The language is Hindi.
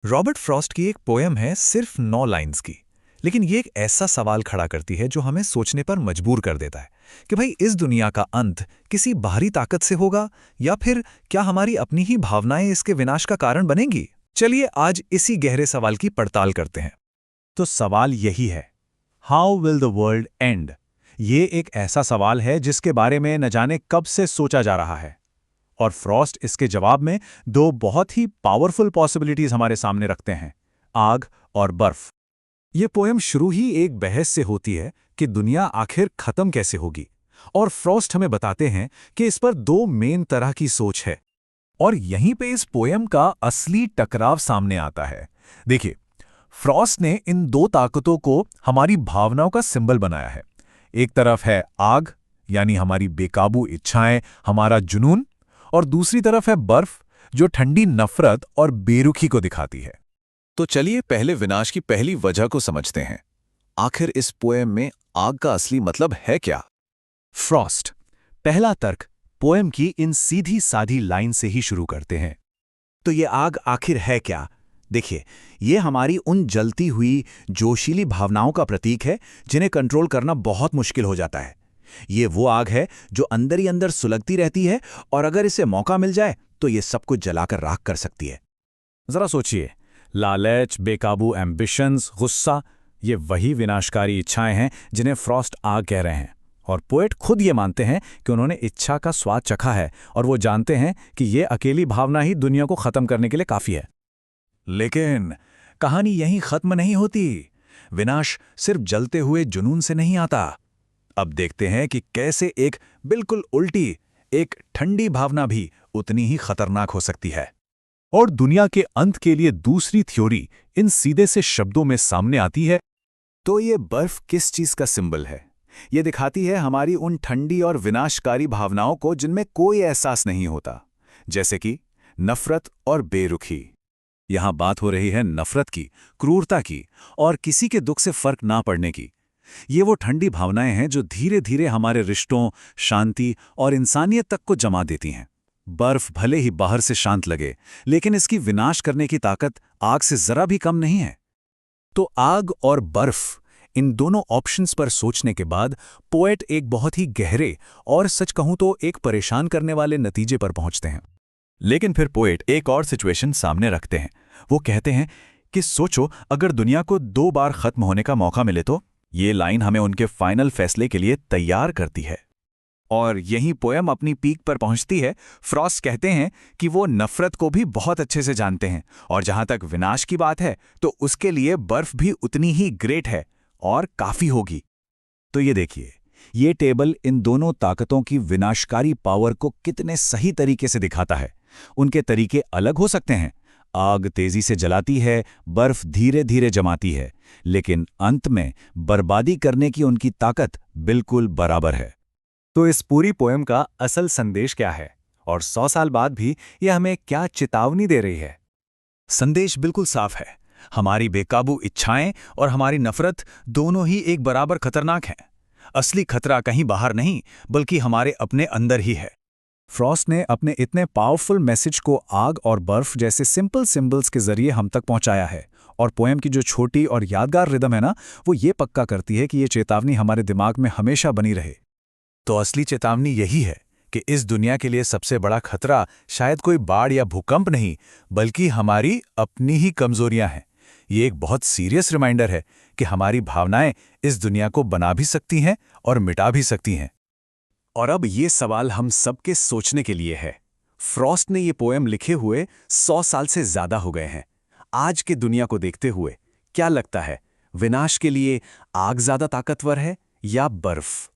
रॉबर्ट फ्रॉस्ट की एक पोयम है सिर्फ 9 लाइंस की। लेकिन ये एक ऐसा सवाल खड़ा करती है जो हमें सोचने पर मजबूर कर देता है कि भाई इस दुनिया का अंत किसी बाहरी ताकत से होगा या फिर क्या हमारी अपनी ही भावनाएं इसके विनाश का कारण बनेंगी। चलिए आज इसी गहरे सवाल की पड़ताल करते हैं। तो सवाल यही है, how will the world and? ये एक ऐसा सवाल है जिसके बारे में न जाने कब से सोचा जा रहा है। और फ्रॉस्ट इसके जवाब में दो बहुत ही पावरफुल पॉसिबिलिटीज हमारे सामने रखते हैं, आग और बर्फ। ये पोयम शुरू ही एक बहस से होती है कि दुनिया आखिर खत्म कैसे होगी, और फ्रॉस्ट हमें बताते हैं कि इस पर दो मेन तरह की सोच है। और यहीं पे इस पोयम का असली टकराव सामने आता है। देखिए, फ्रॉस्ट ने इन दो ताकतों को हमारी भावनाओं का सिंबल बनाया है। एक तरफ है आग, यानी हमारी बेकाबू इच्छाएं, हमारा जुनून, और दूसरी तरफ है बर्फ, जो ठंडी नफरत और बेरुखी को दिखाती है। तो चलिए पहले विनाश की पहली वजह को समझते हैं। आखिर इस पोएम में आग का असली मतलब है क्या? फ्रॉस्ट पहला तर्क पोएम की इन सीधी साधी लाइन से ही शुरू करते हैं। तो ये आग आखिर है क्या? देखिए, ये हमारी उन जलती हुई जोशीली भावनाओं का प्रतीक है जिन्हें कंट्रोल करना बहुत मुश्किल हो जाता है। ये वो आग है जो अंदर ही अंदर सुलगती रहती है और अगर इसे मौका मिल जाए तो ये सब कुछ जलाकर राख कर सकती है। जरा सोचिए, लालच, बेकाबू एम्बिशंस, गुस्सा, ये वही विनाशकारी इच्छाएं हैं जिन्हें फ्रॉस्ट आग कह रहे हैं। और पोएट खुद ये मानते हैं कि उन्होंने इच्छा का स्वाद चखा है और वो जानते हैं कि ये अकेली भावना ही दुनिया को खत्म करने के लिए काफी है। लेकिन कहानी यहीं खत्म नहीं होती। विनाश सिर्फ जलते हुए जुनून से नहीं आता। अब देखते हैं कि कैसे एक बिल्कुल उल्टी, एक ठंडी भावना भी उतनी ही खतरनाक हो सकती है। और दुनिया के अंत के लिए दूसरी थ्योरी इन सीधे से शब्दों में सामने आती है। तो ये बर्फ किस चीज का सिंबल है? ये दिखाती है हमारी उन ठंडी और विनाशकारी भावनाओं को जिनमें कोई एहसास नहीं होता, जैसे कि नफरत और बेरुखी। यहां बात हो रही है नफरत की, क्रूरता की और किसी के दुख से फर्क ना पड़ने की। ये वो ठंडी भावनाएं हैं जो धीरे धीरे हमारे रिश्तों, शांति और इंसानियत तक को जमा देती हैं। बर्फ भले ही बाहर से शांत लगे, लेकिन इसकी विनाश करने की ताकत आग से जरा भी कम नहीं है। तो आग और बर्फ, इन दोनों ऑप्शंस पर सोचने के बाद पोएट एक बहुत ही गहरे और सच कहूं तो एक परेशान करने वाले नतीजे पर पहुंचते हैं। लेकिन फिर पोएट एक और सिचुएशन सामने रखते हैं। वो कहते हैं कि सोचो, अगर दुनिया को 2 बार खत्म होने का मौका मिले तो। ये लाइन हमें उनके फाइनल फैसले के लिए तैयार करती है। और यही पोयम अपनी पीक पर पहुंचती है। फ्रॉस्ट कहते हैं कि वो नफरत को भी बहुत अच्छे से जानते हैं, और जहां तक विनाश की बात है तो उसके लिए बर्फ भी उतनी ही ग्रेट है और काफी होगी। तो ये देखिए, ये टेबल इन दोनों ताकतों की विनाशकारी पावर को कितने सही तरीके से दिखाता है। उनके तरीके अलग हो सकते हैं। आग तेजी से जलाती है, बर्फ धीरे धीरे जमाती है, लेकिन अंत में बर्बादी करने की उनकी ताकत बिल्कुल बराबर है। तो इस पूरी पोयम का असल संदेश क्या है, और 100 साल बाद भी यह हमें क्या चेतावनी दे रही है? संदेश बिल्कुल साफ है। हमारी बेकाबू इच्छाएं और हमारी नफरत दोनों ही एक बराबर खतरनाक हैं। असली खतरा कहीं बाहर नहीं, बल्कि हमारे अपने अंदर ही है। फ्रॉस्ट ने अपने इतने पावरफुल मैसेज को आग और बर्फ जैसे सिंपल सिंबल्स के जरिए हम तक पहुंचाया है। और पोएम की जो छोटी और यादगार रिदम है ना, वो ये पक्का करती है कि ये चेतावनी हमारे दिमाग में हमेशा बनी रहे। तो असली चेतावनी यही है कि इस दुनिया के लिए सबसे बड़ा खतरा शायद कोई बाढ़ या भूकंप नहीं, बल्कि हमारी अपनी ही कमजोरियां हैं। ये एक बहुत सीरियस रिमाइंडर है कि हमारी भावनाएं इस दुनिया को बना भी सकती हैं और मिटा भी सकती हैं। और अब ये सवाल हम सबके सोचने के लिए है। फ्रॉस्ट ने ये पोएम लिखे हुए 100 साल से ज्यादा हो गए हैं। आज के दुनिया को देखते हुए क्या लगता है, विनाश के लिए आग ज्यादा ताकतवर है या बर्फ?